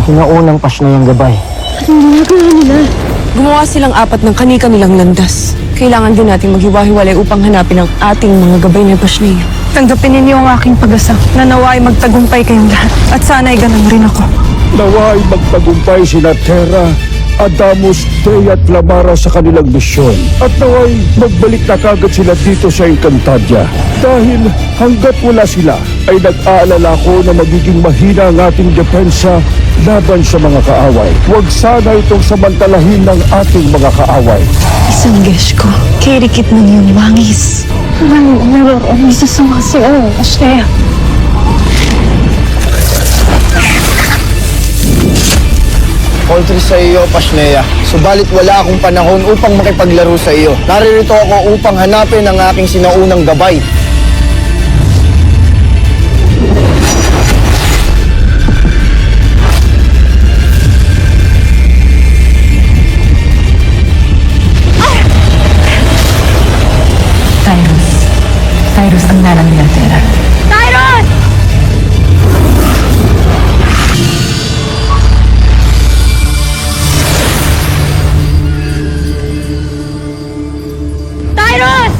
sinaunang Pasnayang gabay. Anong ginagawa nila? Gumawa silang apat ng kani-kanilang landas. Kailangan din natin maghiwa-hiwalay upang hanapin ang ating mga gabay na Pasnaya. Tanggapin ninyo ang aking pag-asa na nawa ay magtagumpay kayong lahat. At sana ay ganun rin ako. Naway magtagumpay sina Terra, Adamus, Day at Lamara sa kanilang misyon. At naway magbalik na kagad sila dito sa Encantadia. Dahil hanggat wala sila, ay nag-aalala ko na magiging mahina ang ating depensa laban sa mga kaaway. Huwag sana itong samantalahin ng ating mga kaaway. Isang gesh ko, kirikit ng iyong wangis. Naroon isa sa mga siya, Pasnaya. Poultry sa iyo, Pasnaya. Subalit wala akong panahon upang makipaglaro sa iyo. Naririto ako upang hanapin ang aking sinaunang gabay. Tyrus ang nalang nila, Terra. Tyrus! Tyrus!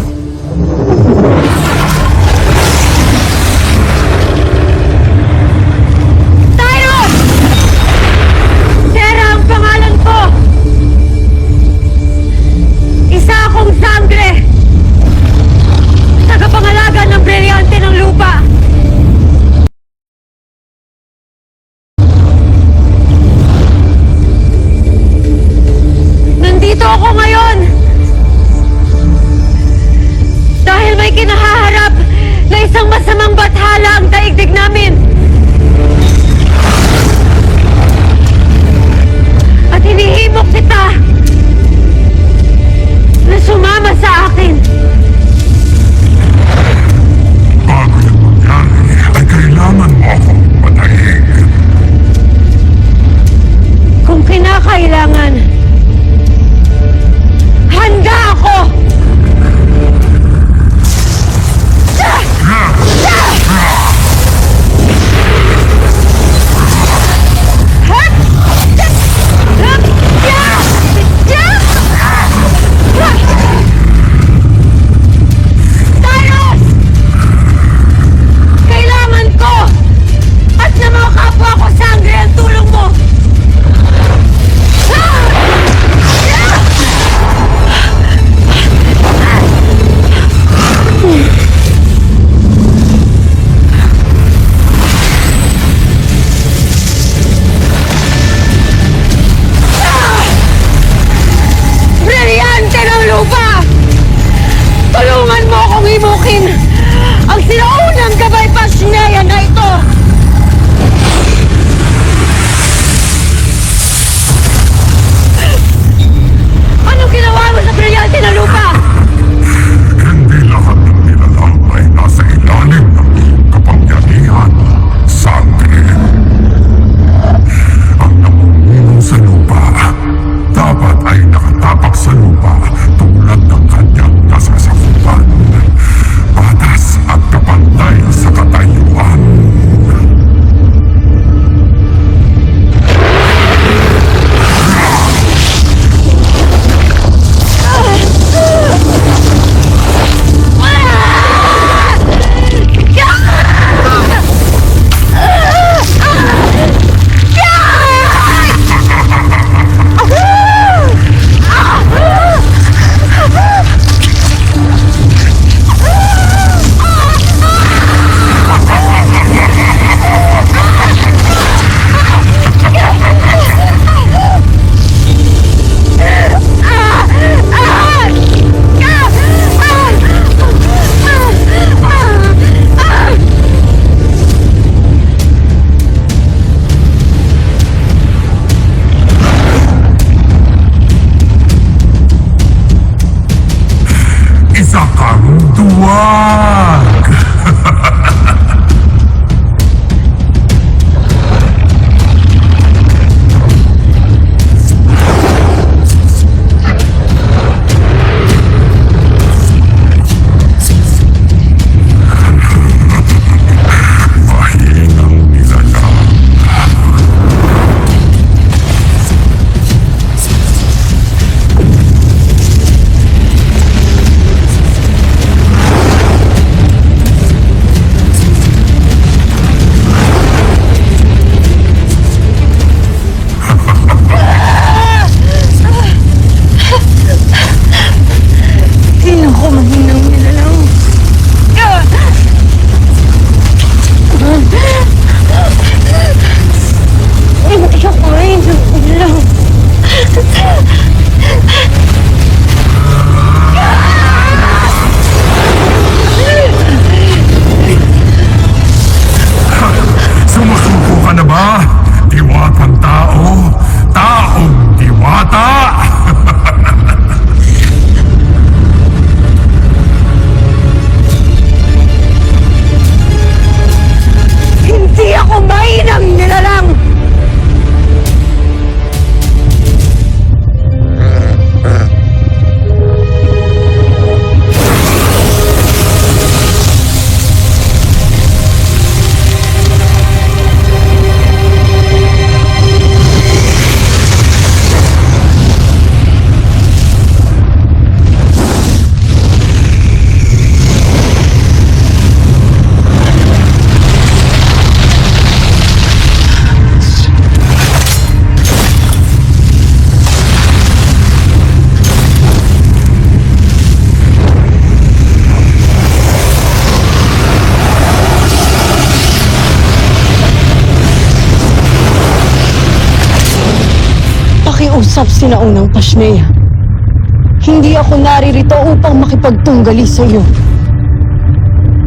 Kausap sinaunang Pashnea. Hindi ako naririto upang makipagtunggali sa iyo.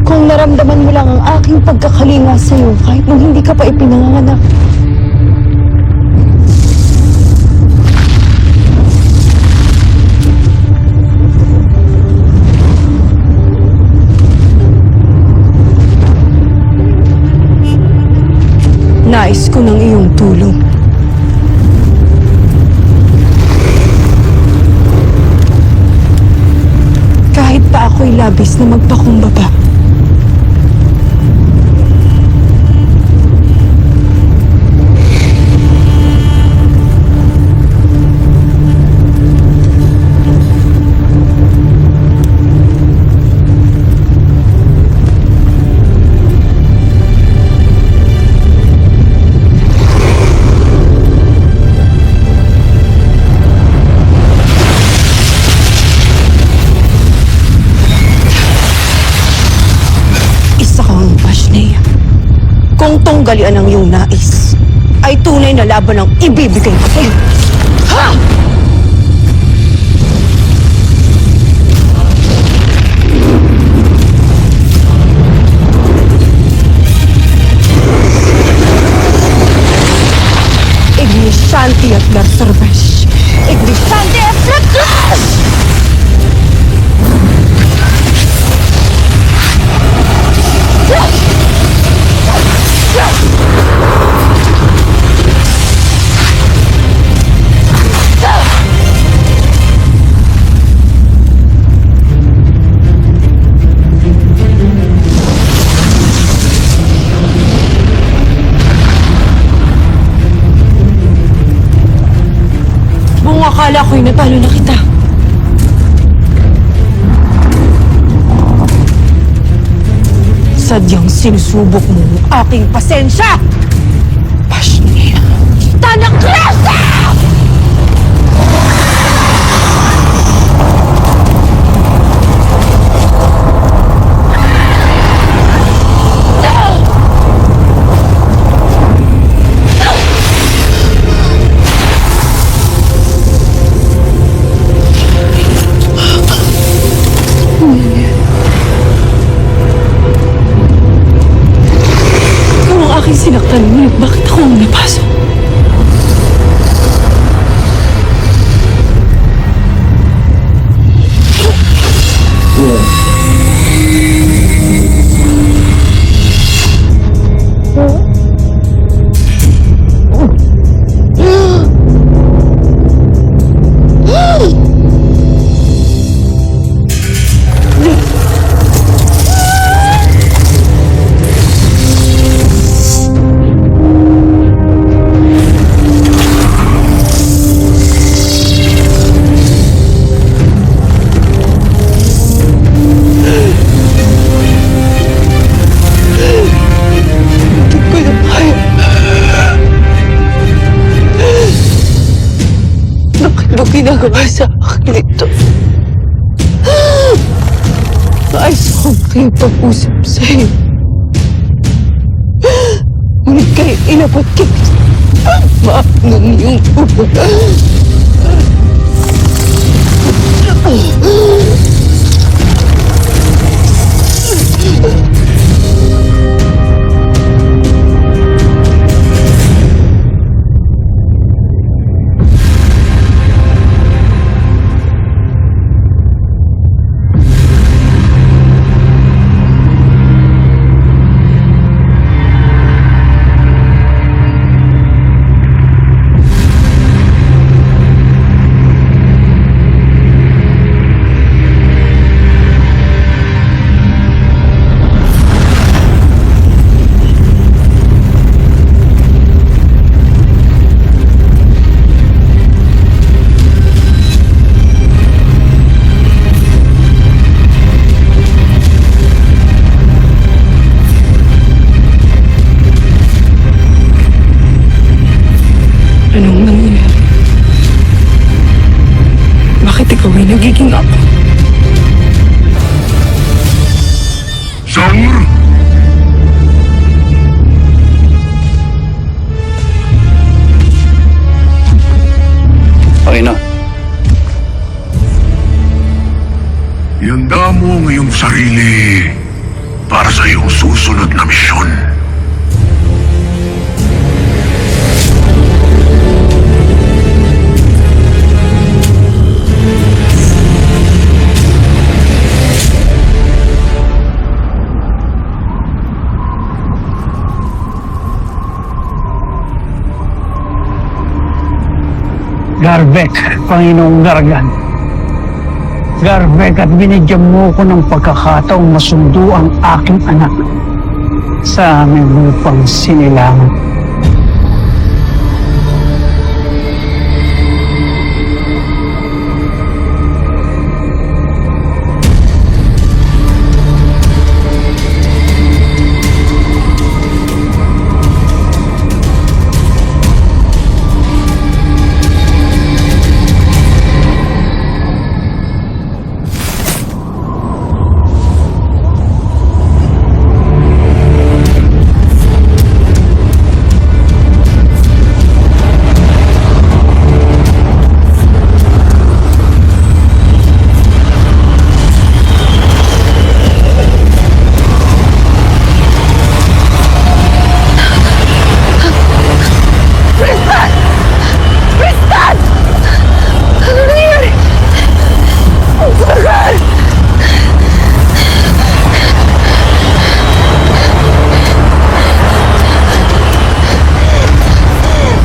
Kung naramdaman mo lang ang aking pagkakalinga sa iyo kahit nung hindi ka pa ipinanganak. Nais ko ng iyong tulong. Kahit pa ako'y labis na magpakumbaba. Kung tunggalian ang iyong nais, ay tunay na laban ang ibibigay ko sa'yo. Ha! Ignisanti at Larserbesh! Ignisanti at Larserbesh! Buong akala ko'y natalo na kita. Sadyang sinusubok mo ang aking pasensya! Pashnea! Tanang klasa! Aking sinaktan, ngunit bakit ako ang napasok? Bakit mo ginagawa sa akin ito? Maayos akong makipag-usap sa'yo. Ngunit kayo inabot kita. Maanong iyong upo. Anong nangyayari? Bakit ikaw ay nagiging ako? Saur! Ihanda mo ang iyong sarili para sa iyong susunod na misyon. Garbek, Panginoong Gargan. Garbek, at binigyan mo ko ng pagkakataong masundo ang aking anak sa aming lupang sinilangan.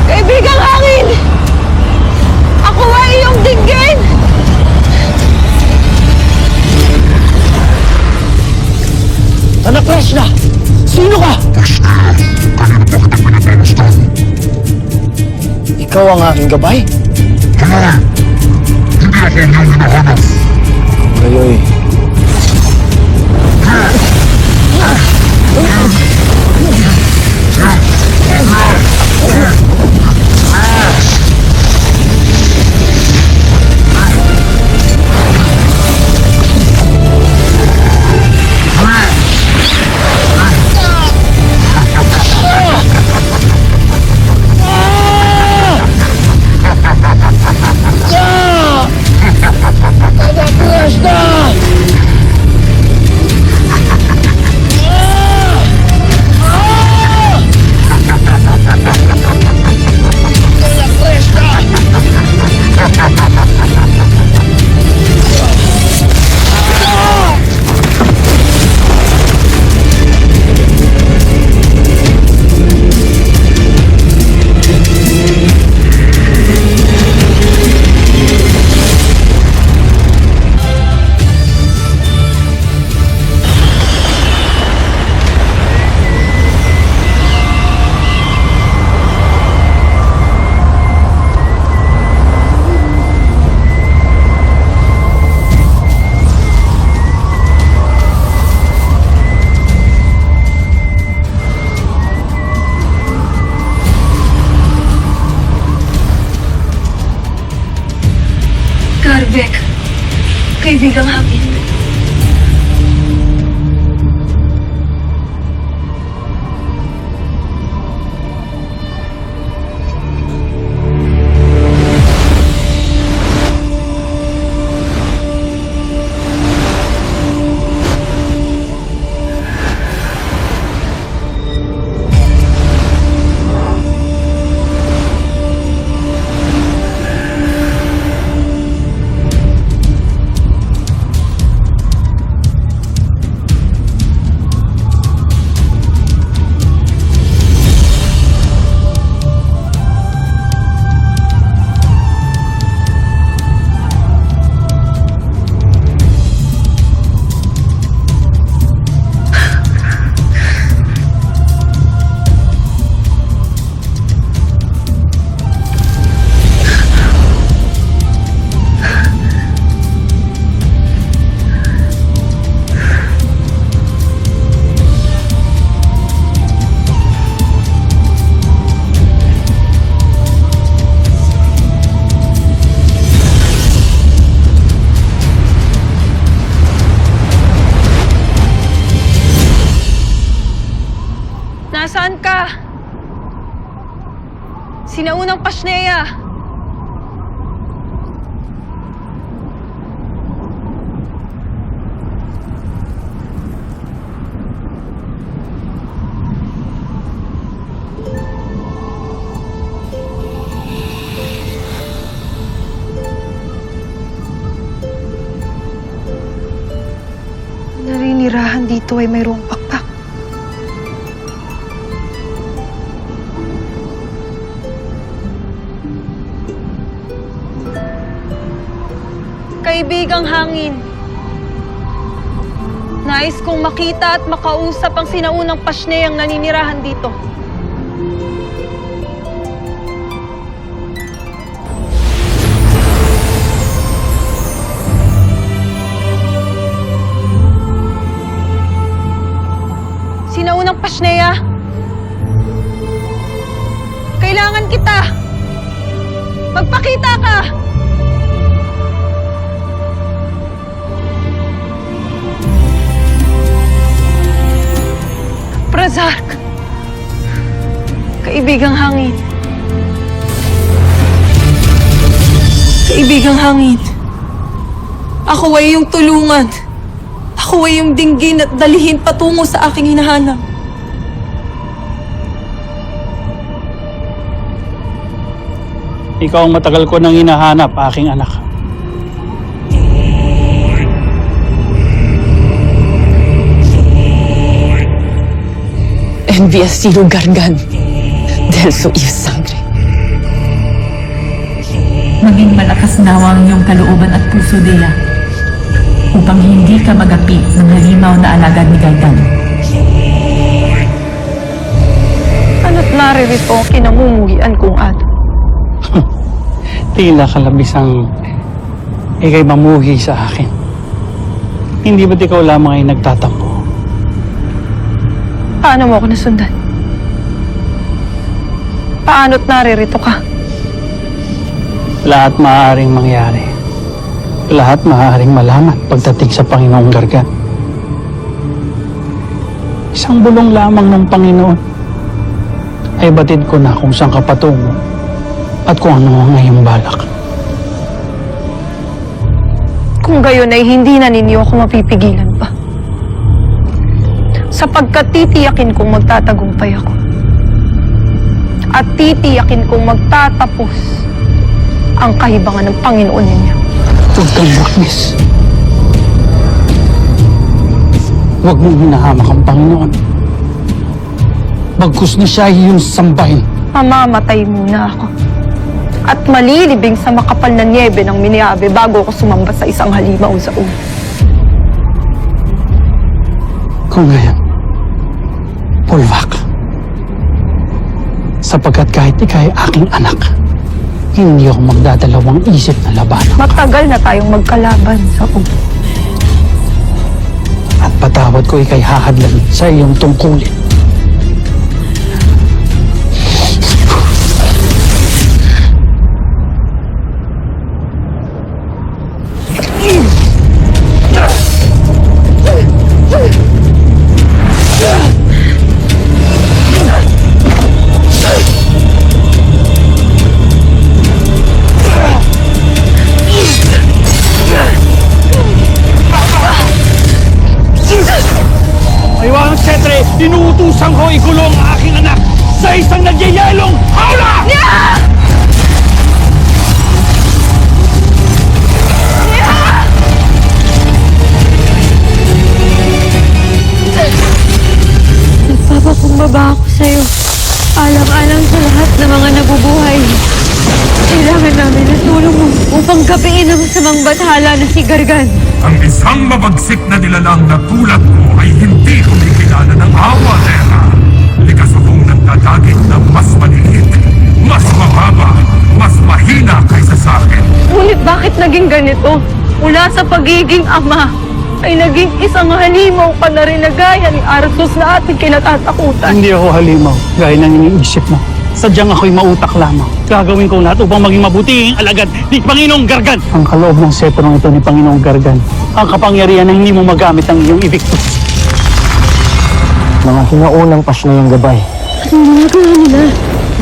Kaibigang hangin! Ako ay iyong dinggin! Anak Krishna! Sino ka? Ikaw ang aking gabay? Kayo'y... Garbek, kaibigang hangin. Nasaan ka? Sinaunang Pasneya! naninirahan dito ay mayroong pakpak. Kaibigang hangin, nais kong makita at makausap ang sinaunang Pasneyang naninirahan dito. Sinaunang Pasneya, kailangan kita. Magpakita ka! Prazark, kaibigang hangin. Kaibigang hangin, ako ay iyong tulungan. Ako ay iyong dinggin at dalihin patungo sa aking hinahanap. Ikaw ang matagal ko nang hinahanap, aking anak. Envía sido Gargan del suyo sangre. Maging malakas nawa ang iyong kalooban at puso, Dea, upang hindi ka magapi ng halimaw na alagad ni Gargan. Ano't naririto ang kinamumuhian kong ato? Tila kalabisang ikay mamuhi sa akin. Hindi ba't ikaw lamang ay nagtatampo? Paano mo ako nasundan? Paano't naririto ka? Lahat maaaring mangyari. Lahat maaaring malaman pagdating sa Panginoong Gargan. Isang bulong lamang ng Panginoon ay batid ko na kung saan ka patungo at kung ano ang iyong balak. Kung gayon ay hindi na ninyo ako mapipigilan pa. Sapagkat titiyakin kong magtatagumpay ako. At titiyakin kong magtatapos ang kahibangan ng Panginoon ninyo. Huwag kang makmis. Huwag mong hinahamak ang Panginoon. Bagkus na siya ay iyong sambahin. Mamamatay muna ako. At malilibing sa makapal na niebe ng Miniabe bago ako sumamba sa isang halimaw sa ulo. Kung ngayon, pulwak. Sapagkat kahit ikay aking anak, hindi ako magdadalawang isip na labanan ka. Matagal na tayong magkalaban sa ulo. At patawad ko ikay hahadlan sa iyong tungkulin. Maiwanang setre, inuutusan ko ikulong ang aking anak sa isang nagyayalong hawla! Nagpapakumbaba ako sa'yo. Alang-alang sa lahat ng mga nabubuhay. Kailangan namin ng tulong mo upang gapiin ang masamang bathala na si Gargan. Ang isang mabagsik na nilalang na tulad mo ay hindi kumikilala ng awa, Terra. Likas akong nagdadagit na mas maliit, mas mababa, mas mahina kaysa sa akin. Ngunit bakit naging ganito? Mula sa pagiging ama, ay naging isang halimaw ka na rin na gaya ni Arthos na ating kinatatakutan. Hindi ako halimaw, gaya ng iniisip mo. Sadyang ako'y mautak lamang. Gagawin ko lahat upang maging mabuting alagad ni Panginoong Gargan. Ang kaloob ng setrong ito ni Panginoong Gargan, ang kapangyarihan na hindi mo magamit ang iyong ibiktos. Mga sinaunang Pasneyang gabay.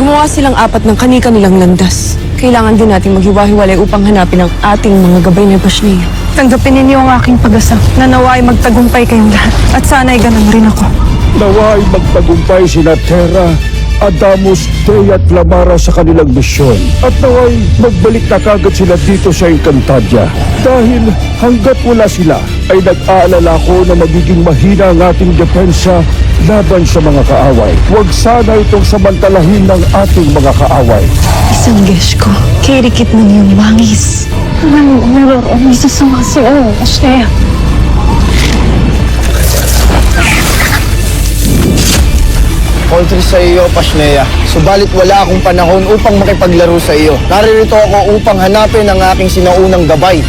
Gumawa silang apat ng kani-kanilang landas. Kailangan din natin maghiwa-hiwalay upang hanapin ang ating mga gabay na Pasneya. Tanggapin ninyo ang aking pag-asa na naway magtagumpay kayong lahat. At sana'y ganun rin ako. Naway magtagumpay sina Terra Adamus, Thea at Clamara sa kanilang misyon. At naway magbalik na kagad sila dito sa Encantadia. Dahil hanggat wala sila, ay nag-aalala ko na magiging mahina ang ating depensa laban sa mga kaaway. Huwag sana itong samantalahin ng ating mga kaaway. Isang gesh ko, kirikit mo niyong bangis. Ang isa sa mga siya, Ashley. Kontra sa iyo, Pashnea. Subalit wala akong panahon upang makipaglaro sa iyo. Naririto ako upang hanapin ang aking sinaunang gabay.